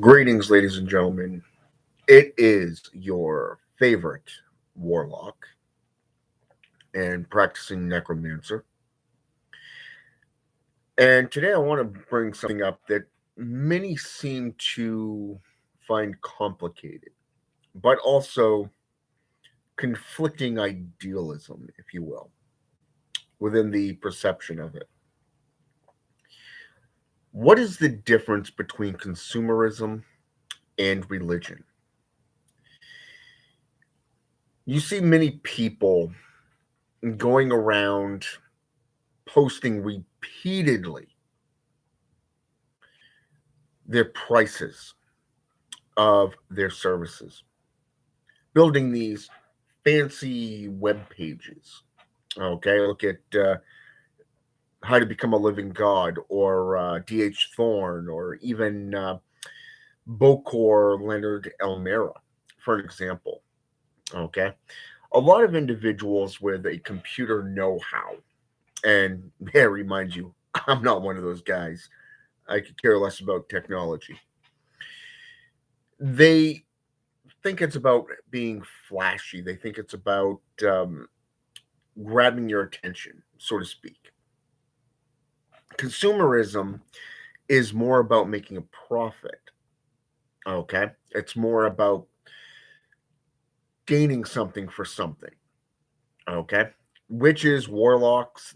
Greetings, ladies and gentlemen. It is your favorite warlock and practicing necromancer. And today I want to bring something up that many seem to find complicated, but also conflicting idealism, if you will, within the perception of it. What is the difference between consumerism and religion? You see many people going around posting repeatedly their prices of their services, building these fancy web pages. Okay, look at How to Become a Living God or D.H. Thorne or even Bokor Leonard Elmera, for an example. Okay, a lot of individuals with a computer know how, and may I remind you, I'm not one of those guys. I could care less about technology. They think it's about being flashy. They think it's about grabbing your attention, so to speak. Consumerism is more about making a profit. Okay. It's more about gaining something for something. Okay. Witches, warlocks,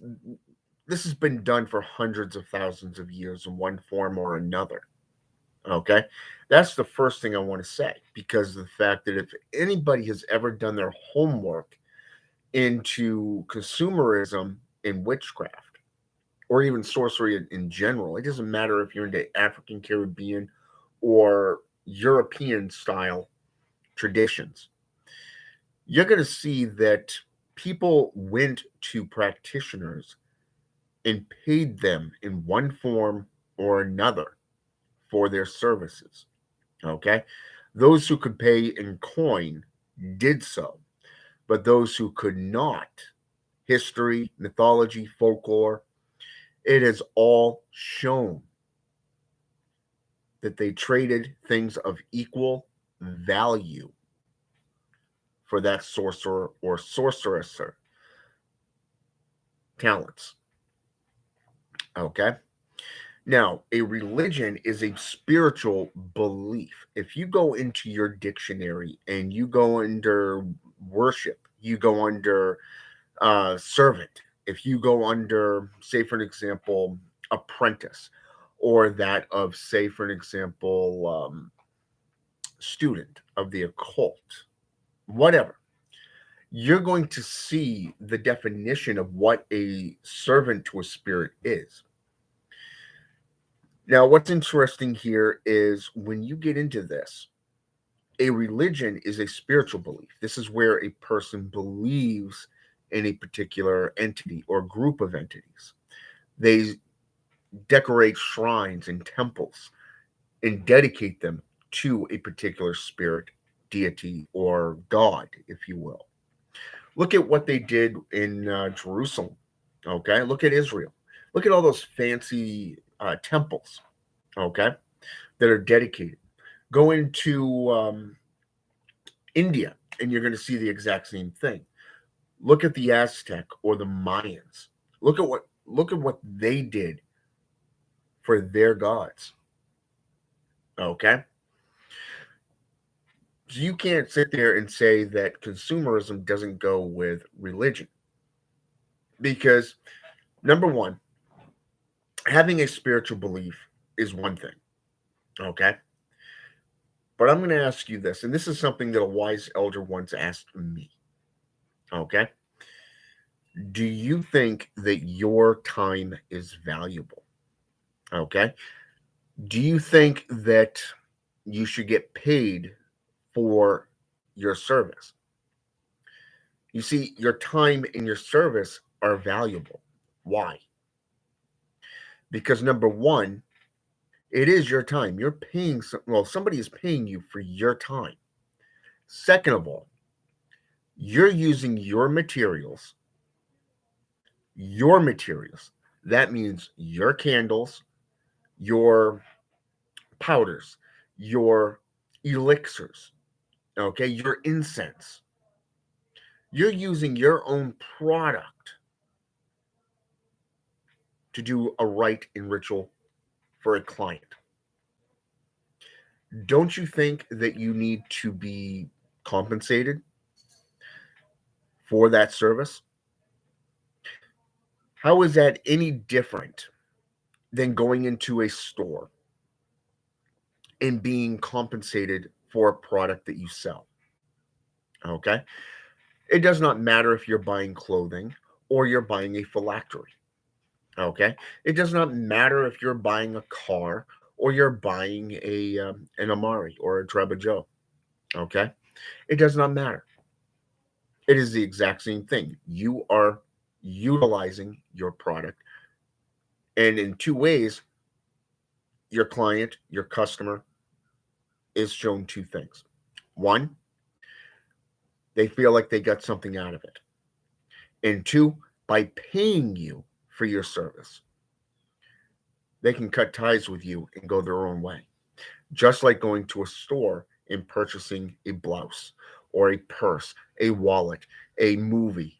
this has been done for hundreds of thousands of years in one form or another. Okay. That's the first thing I want to say because of the fact that if anybody has ever done their homework into consumerism and witchcraft, or even sorcery in general. It doesn't matter if you're into African, Caribbean, or European style traditions. You're going to see that people went to practitioners and paid them in one form or another for their services. Okay. Those who could pay in coin did so, but those who could not, history, mythology, folklore, it has all shown that they traded things of equal value for that sorcerer or sorceress talents. Okay. Now, a religion is a spiritual belief. If you go into your dictionary and you go under worship, you go under servant, if you go under, say, for an example, apprentice, or that of, say, for an example, student of the occult, whatever, you're going to see the definition of what a servant to a spirit is. Now, what's interesting here is when you get into this, a religion is a spiritual belief. This is where a person believes in a particular entity or group of entities. They decorate shrines and temples and dedicate them to a particular spirit, deity, or god, if you will. Look at what they did in Jerusalem. Okay, look at Israel. Look at all those fancy temples. Okay, that are dedicated. Go into India, and you're going to see the exact same thing. Look at the Aztec or the Mayans. Look at what they did for their gods. Okay, so you can't sit there and say that consumerism doesn't go with religion because number one, having a spiritual belief is one thing. Okay, but I'm going to ask you this, and this is something that a wise elder once asked me. Okay, do you think that your time is valuable? Okay, do you think that you should get paid for your service? You see, your time and your service are valuable. Why? Because number one, it is your time. You're paying, well, somebody is paying you for your time. Second of all, you're using your materials. That means your candles, your powders, your elixirs, okay, your incense. You're using your own product to do a rite and ritual for a client. Don't you think that you need to be compensated for that service? How is that any different than going into a store and being compensated for a product that you sell? Okay. It does not matter if you're buying clothing or you're buying a phylactery. Okay. It does not matter if you're buying a car or you're buying an Amari or a Trebajo. Okay. It does not matter. It is the exact same thing. You are utilizing your product. And in two ways, your client, your customer is shown two things. One, they feel like they got something out of it. And two, by paying you for your service, they can cut ties with you and go their own way. Just like going to a store and purchasing a blouse or a purse, a wallet, a movie.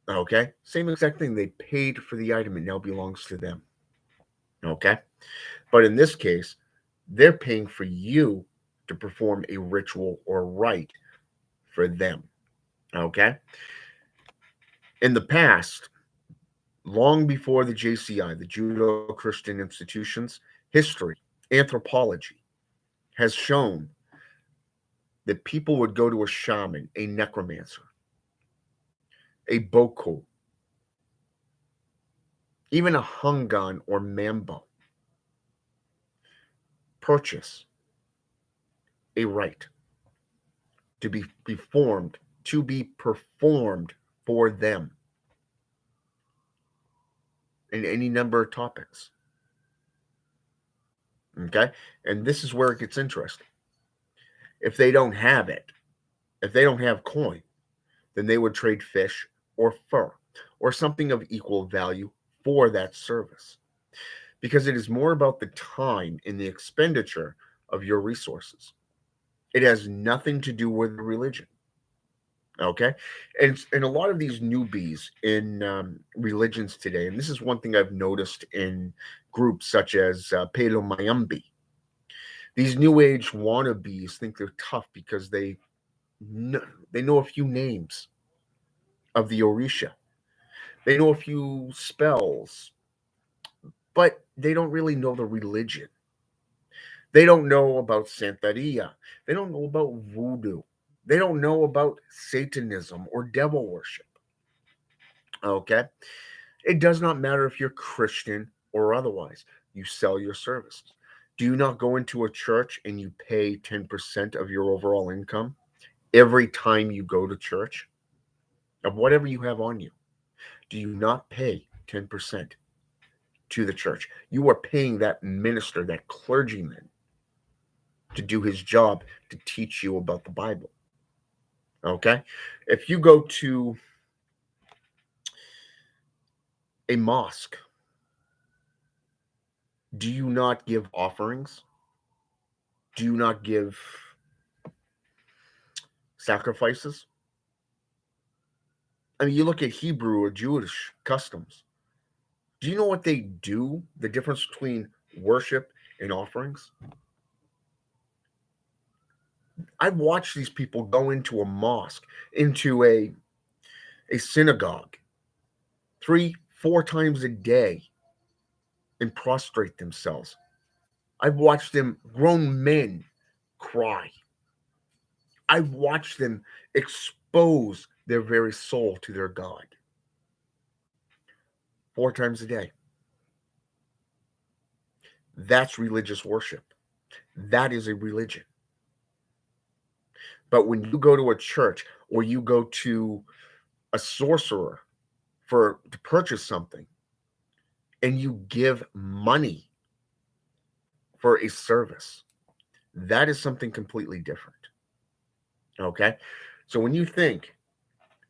Okay? Same exact thing. They paid for the item, it now belongs to them. Okay? But in this case, they're paying for you to perform a ritual or rite for them. Okay? In the past, long before the JCI, the Judeo Christian institutions, history, anthropology has shown that people would go to a shaman, a necromancer, a boko, even a hungan or mambo, purchase a rite to be performed, for them in any number of topics. Okay? And this is where it gets interesting. If they don't have it, if they don't have coin, then they would trade fish or fur or something of equal value for that service. Because it is more about the time and the expenditure of your resources. It has nothing to do with religion. Okay. And a lot of these newbies in religions today, and this is one thing I've noticed in groups such as Palo Mayambi, these new age wannabes think they're tough because they know a few names of the Orisha. They know a few spells, but they don't really know the religion. They don't know about Santeria. They don't know about voodoo. They don't know about Satanism or devil worship. Okay. It does not matter if you're Christian or otherwise. You sell your services. Do you not go into a church and you pay 10% of your overall income every time you go to church of whatever you have on you? Do you not pay 10% to the church? You are paying that minister, that clergyman, to do his job to teach you about the Bible. Okay? If you go to a mosque, do you not give offerings? Do you not give sacrifices? I mean, you look at Hebrew or Jewish customs. Do you know what they do? The difference between worship and offerings? I've watched these people go into a mosque, into a synagogue, 3, 4 times a day and prostrate themselves. I've watched them, grown men, cry. I've watched them expose their very soul to their God 4 times a day. That's religious worship. That is a religion. But when you go to a church or you go to a sorcerer to purchase something and you give money for a service, that is something completely different. Okay? So when you think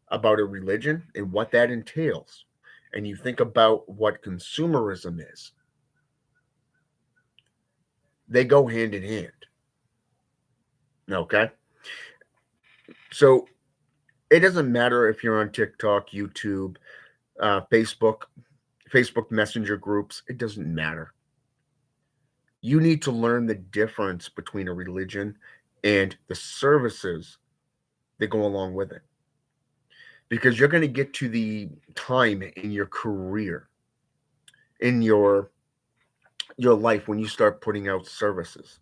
about a religion and what that entails, and you think about what consumerism is, they go hand in hand. Okay. So it doesn't matter if you're on TikTok, YouTube, Facebook Messenger groups, it doesn't matter. You need to learn the difference between a religion and the services that go along with it. Because you're going to get to the time in your career, in your life when you start putting out services.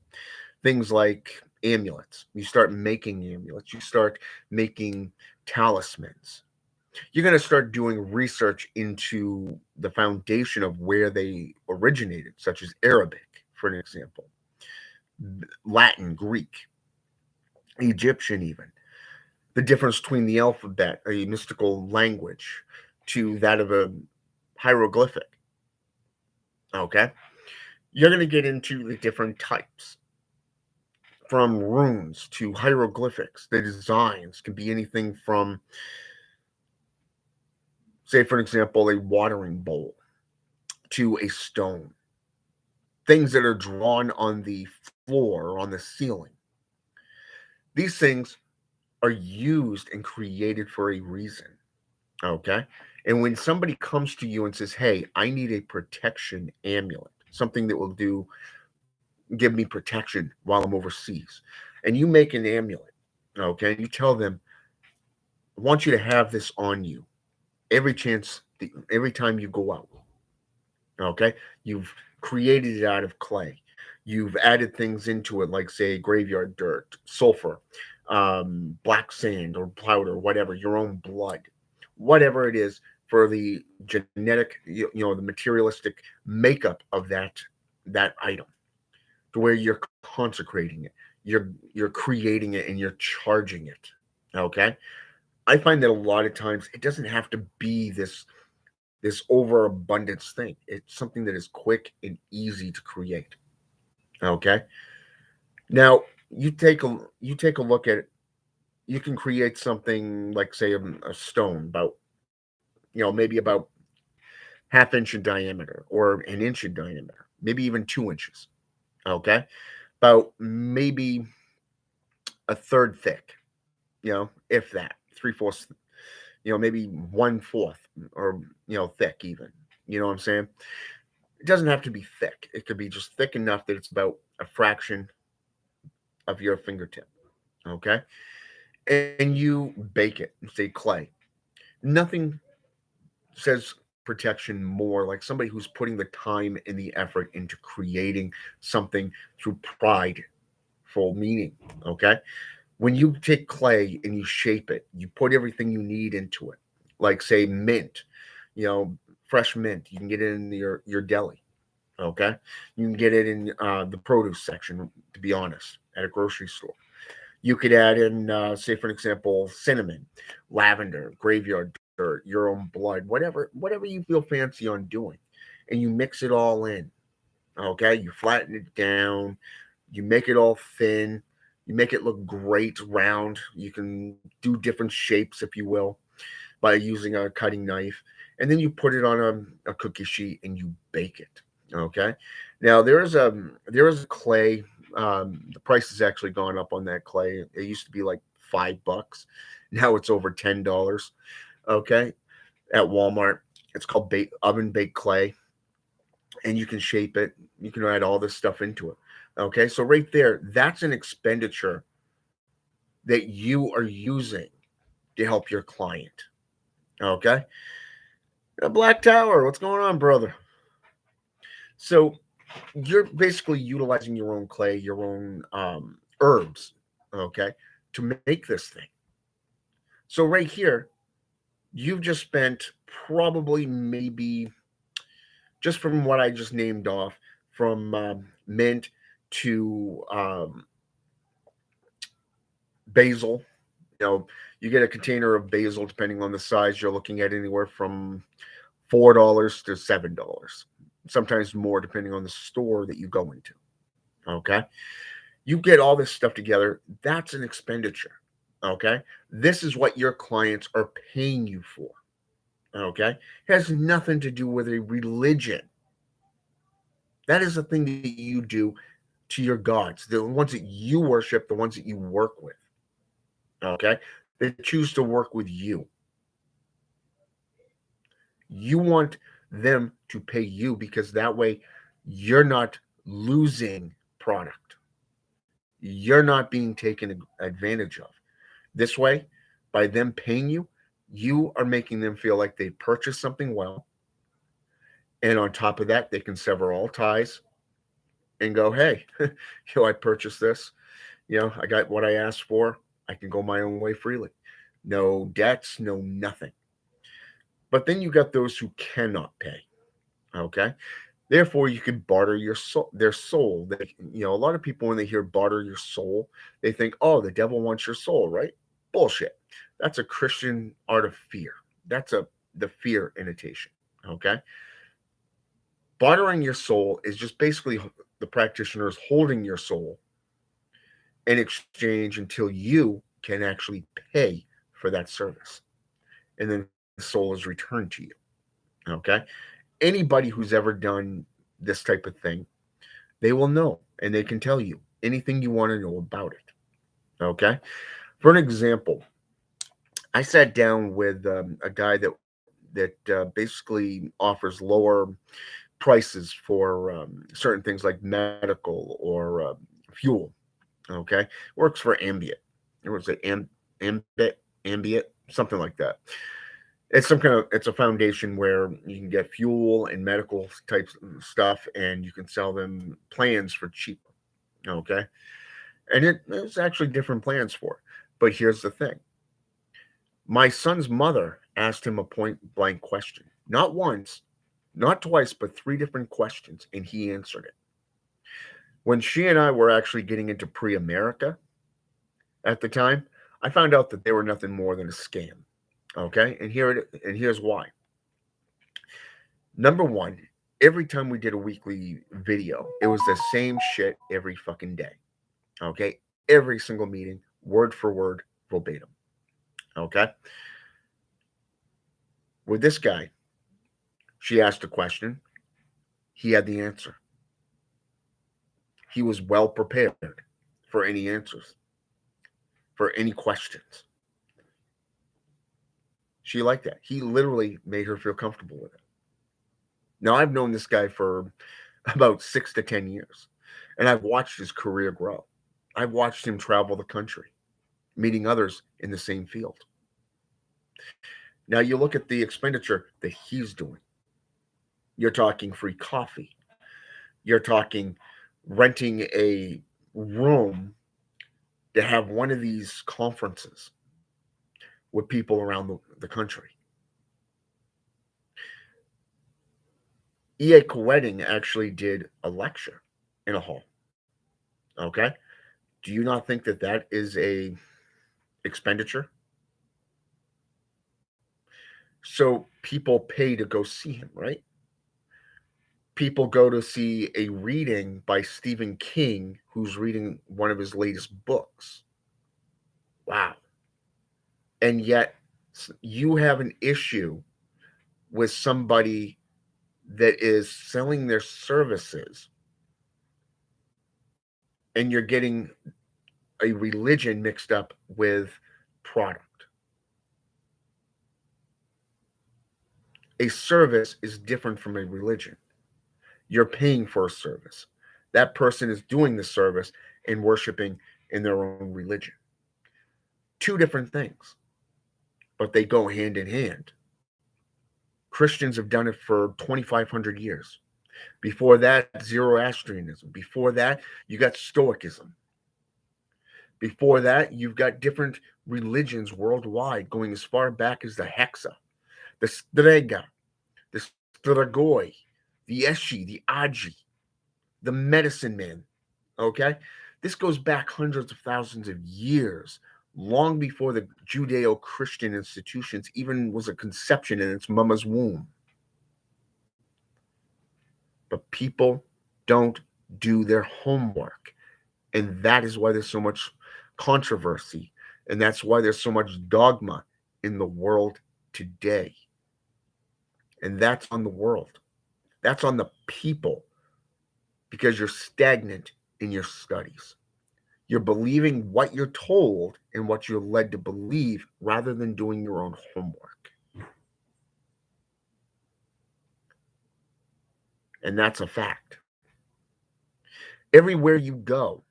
Things like amulets. You start making amulets, you start making talismans. You're going to start doing research into the foundation of where they originated, such as Arabic, for an example, Latin, Greek, Egyptian, even. The difference between the alphabet, a mystical language, to that of a hieroglyphic. Okay. You're going to get into the different types, from runes to hieroglyphics. The designs can be anything from, say, for example, a watering bowl to a stone, things that are drawn on the floor or on the ceiling. These things are used and created for a reason. Okay. And when somebody comes to you and says, "Hey, I need a protection amulet, something that will give me protection while I'm overseas," and you make an amulet, okay, and you tell them, "I want you to have this on you every time you go out." Okay. You've created it out of clay. You've added things into it, like, say, graveyard dirt, sulfur, black sand or powder, whatever, your own blood, whatever it is, for the genetic, the materialistic makeup of that item, to where you're consecrating it, you're creating it, and you're charging it. Okay. I find that a lot of times it doesn't have to be this overabundance thing. It's something that is quick and easy to create. Okay. Now you take a look at it. You can create something like, say, a stone about, maybe about half inch in diameter or an inch in diameter, maybe even 2 inches. Okay. About maybe a third thick, if that, three-fourths, maybe one-fourth, or thick even. You know what I'm saying? It doesn't have to be thick. It could be just thick enough that it's about a fraction of your fingertip. Okay. And you bake it, say clay. Nothing says protection more like somebody who's putting the time and the effort into creating something through prideful meaning. Okay. When you take clay and you shape it, you put everything you need into it. Like, say, mint, you know, fresh mint. You can get it in your deli. Okay. You can get it in the produce section, to be honest, at a grocery store. You could add in, say, for example, cinnamon, lavender, graveyard dirt, your own blood, whatever you feel fancy on doing, and you mix it all in. Okay, you flatten it down, you make it all thin, you make it look great, round. You can do different shapes, if you will, by using a cutting knife, and then you put it on a cookie sheet and you bake it. Okay, now there is a clay. The price has actually gone up on that clay. It used to be like $5. Now it's over $10. Okay, at Walmart. It's called oven baked clay, and you can shape it. You can add all this stuff into it. Okay, so right there, that's an expenditure that you are using to help your client. Okay, Black Tower, what's going on, brother? So you're basically utilizing your own clay, your own herbs, okay, to make this thing. So right here, you've just spent probably maybe, just from what I just named off, from mint to basil. You know, you get a container of basil, depending on the size. You're looking at anywhere from $4 to $7, sometimes more, depending on the store that you go into. Okay, you get all this stuff together. That's an expenditure. Okay, this is what your clients are paying you for. Okay, it has nothing to do with a religion. That is a thing that you do to your gods, the ones that you worship, the ones that you work with. Okay. They choose to work with you. You want them to pay you because that way you're not losing product. You're not being taken advantage of. This way, by them paying you, you are making them feel like they purchased something well. And on top of that, they can sever all ties and go, hey, I purchased this. I got what I asked for. I can go my own way freely. No debts, no nothing. But then you got those who cannot pay. Okay. Therefore, you can barter your soul, their soul. A lot of people, when they hear barter your soul, they think, oh, the devil wants your soul, right? Bullshit. That's a Christian art of fear. That's the fear imitation. Okay. Bartering your soul is just basically the practitioners holding your soul in exchange until you can actually pay for that service. And then the soul is returned to you. Okay. Anybody who's ever done this type of thing, they will know and they can tell you anything you want to know about it. Okay. For an example, I sat down with a guy that basically offers lower prices for certain things like medical or fuel. Okay, works for Ambient. It was like Ambient, something like that. It's a foundation where you can get fuel and medical types of stuff, and you can sell them plans for cheaper. Okay, and there's actually different plans for it. But here's the thing: my son's mother asked him a point blank question, not once, not twice, but three different questions, and he answered it. When she and I were actually getting into pre America at the time, I found out that they were nothing more than a scam. Okay, and here's why. Number one, every time we did a weekly video, it was the same shit every fucking day. Okay, every single meeting, word for word, verbatim. Okay, with this guy, she asked a question, he had the answer. He was well prepared for any answers, for any questions. She liked that. He literally made her feel comfortable with it. Now, I've known this guy for about 6 to 10 years, and I've watched his career grow. I've watched him travel the country, meeting others in the same field. Now, you look at the expenditure that he's doing. You're talking free coffee. You're talking renting a room to have one of these conferences with people around the country. E.A. Koetting actually did a lecture in a hall. Okay. Do you not think that that is a expenditure? So people pay to go see him, right? People go to see a reading by Stephen King, who's reading one of his latest books. Wow. And yet you have an issue with somebody that is selling their services and you're getting a religion mixed up with product. A service is different from a religion. You're paying for a service. That person is doing the service and worshiping in their own religion. Two different things, but they go hand in hand. Christians have done it for 2,500 years. Before that, Zoroastrianism. Before that, you got Stoicism. Before that, you've got different religions worldwide going as far back as the Hexa, the Strega, the Stragoi, the Eshi, the Aji, the medicine man. Okay? This goes back hundreds of thousands of years, long before the Judeo Christian institutions even was a conception in its mama's womb. But people don't do their homework. And that is why there's so much controversy. And that's why there's so much dogma in the world today. And that's on the world. That's on the people because you're stagnant in your studies. You're believing what you're told and what you're led to believe rather than doing your own homework. And that's a fact. Everywhere you go,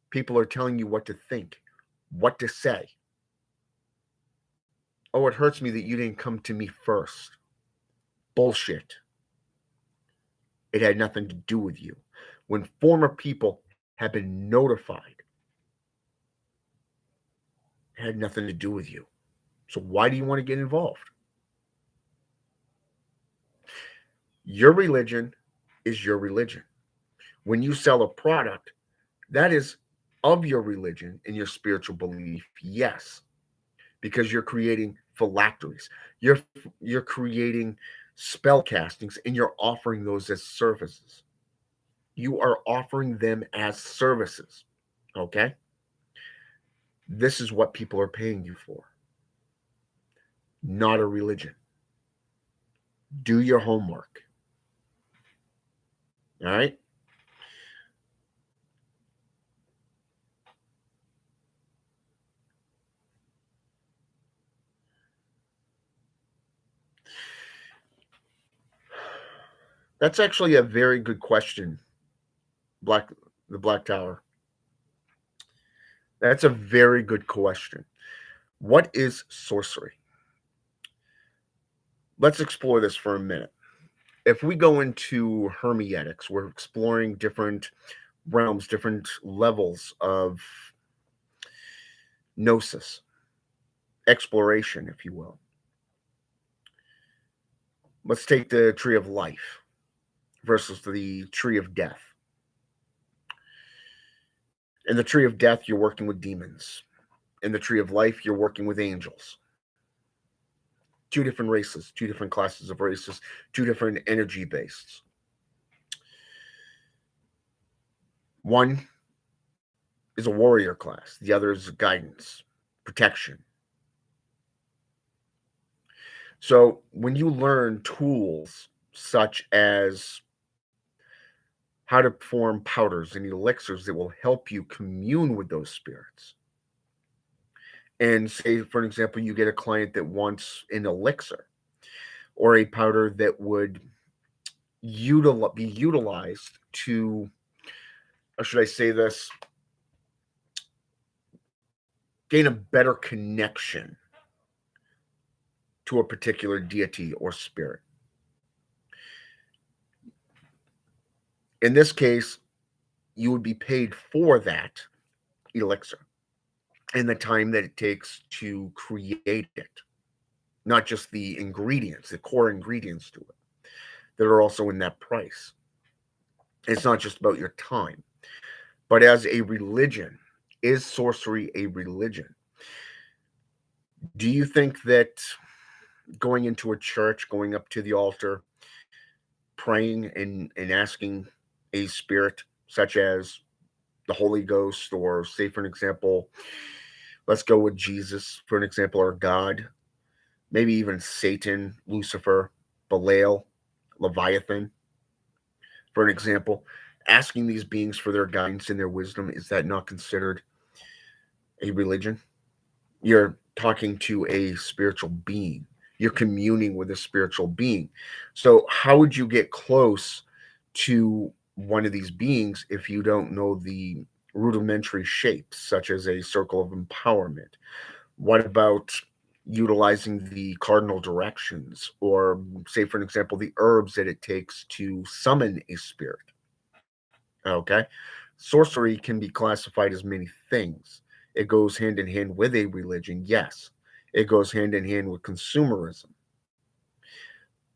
people are telling you what to think, what to say. Oh, it hurts me that you didn't come to me first. Bullshit. It had nothing to do with you. When former people have been notified, it had nothing to do with you. So why do you want to get involved? Your religion is your religion. When you sell a product, that is of your religion and your spiritual belief, yes, because you're creating phylacteries, you're you're creating spell castings, and you're offering those as services. You are offering them as services. Okay, this is what people are paying you for, not a religion. Do your homework. All right. That's actually a very good question, Black the Black Tower. That's a very good question. What is sorcery? Let's explore this for a minute. If we go into hermeneutics, we're exploring different realms, different levels of gnosis, exploration, if you will. Let's take the tree of life versus the tree of death. In the tree of death, you're working with demons. In the tree of life, you're working with angels. Two different races, two different classes of races, two different energy bases. One is a warrior class, the other is guidance, protection. So when you learn tools such as how to form powders and elixirs that will help you commune with those spirits, and say, for an example, you get a client that wants an elixir or a powder that would be utilized to, how should I say this, gain a better connection to a particular deity or spirit. In this case, you would be paid for that elixir and the time that it takes to create it, not just the ingredients, the core ingredients to it that are also in that price. It's not just about your time, but as a religion, is sorcery a religion? Do you think that going into a church, going up to the altar, praying and asking a spirit such as the Holy Ghost, or say, for an example, let's go with Jesus for an example, or God, maybe even Satan, Lucifer, Belial, Leviathan, for an example, asking these beings for their guidance and their wisdom, is that not considered a religion? You're talking to a spiritual being. You're communing with a spiritual being. So, how would you get close to one of these beings if you don't know the rudimentary shapes, such as a circle of empowerment? What about utilizing the cardinal directions, or, say, for an example, the herbs that it takes to summon a spirit? Okay. Sorcery can be classified as many things. It goes hand in hand with a religion, yes. It goes hand in hand with consumerism.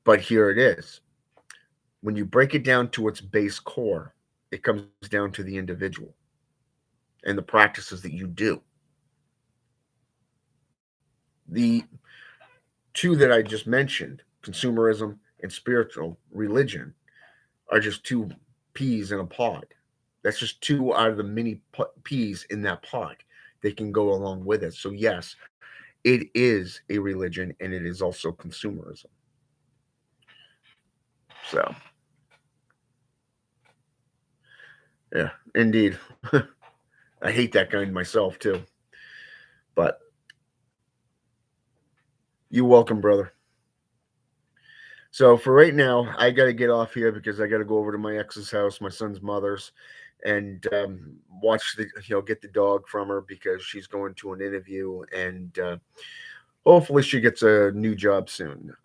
But here it is. When you break it down to its base core, it comes down to the individual and the practices that you do. The two that I just mentioned, consumerism and spiritual religion, are just two peas in a pod. That's just two out of the many peas in that pod. They can go along with it. So, yes, it is a religion and it is also consumerism. So, Yeah, indeed. I hate that kind myself too. But you're welcome, brother. So for right now, I got to get off here because I got to go over to my ex's house, my son's mother's, and watch the get the dog from her because she's going to an interview, and hopefully she gets a new job soon.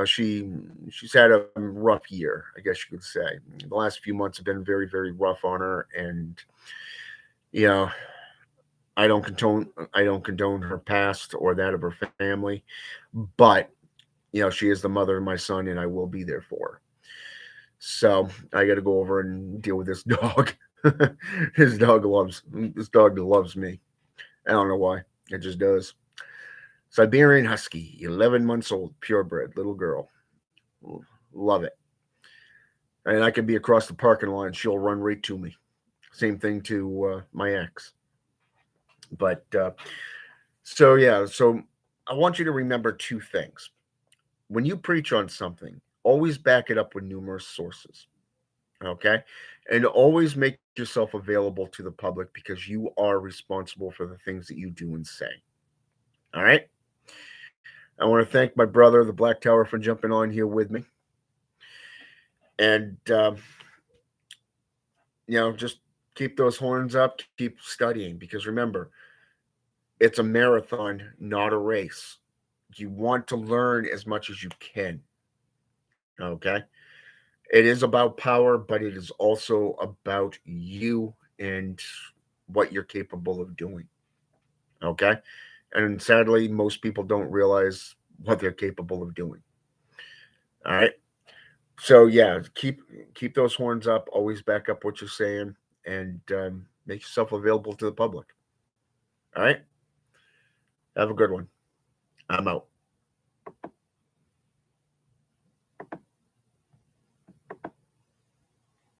She's had a rough year, I guess you could say. The last few months have been very very rough on her, and you know I don't condone her past or that of her family, but she is the mother of my son, and I will be there for her. So I got to go over and deal with this dog. This dog loves me. I don't know why. It just does. Siberian Husky, 11 months old, purebred, little girl. Love it. And I could be across the parking lot and she'll run right to me. Same thing to my ex. But so, yeah, so I want you to remember two things. When you preach on something, always back it up with numerous sources. Okay. And always make yourself available to the public because you are responsible for the things that you do and say. All right. I want to thank my brother, the Black Tower, for jumping on here with me. And, just keep those horns up, keep studying because remember, it's a marathon, not a race. You want to learn as much as you can. Okay. It is about power, but it is also about you and what you're capable of doing. Okay. And sadly, most people don't realize what they're capable of doing. All right. So yeah, keep those horns up. Always back up what you're saying, and make yourself available to the public. All right. Have a good one. I'm out.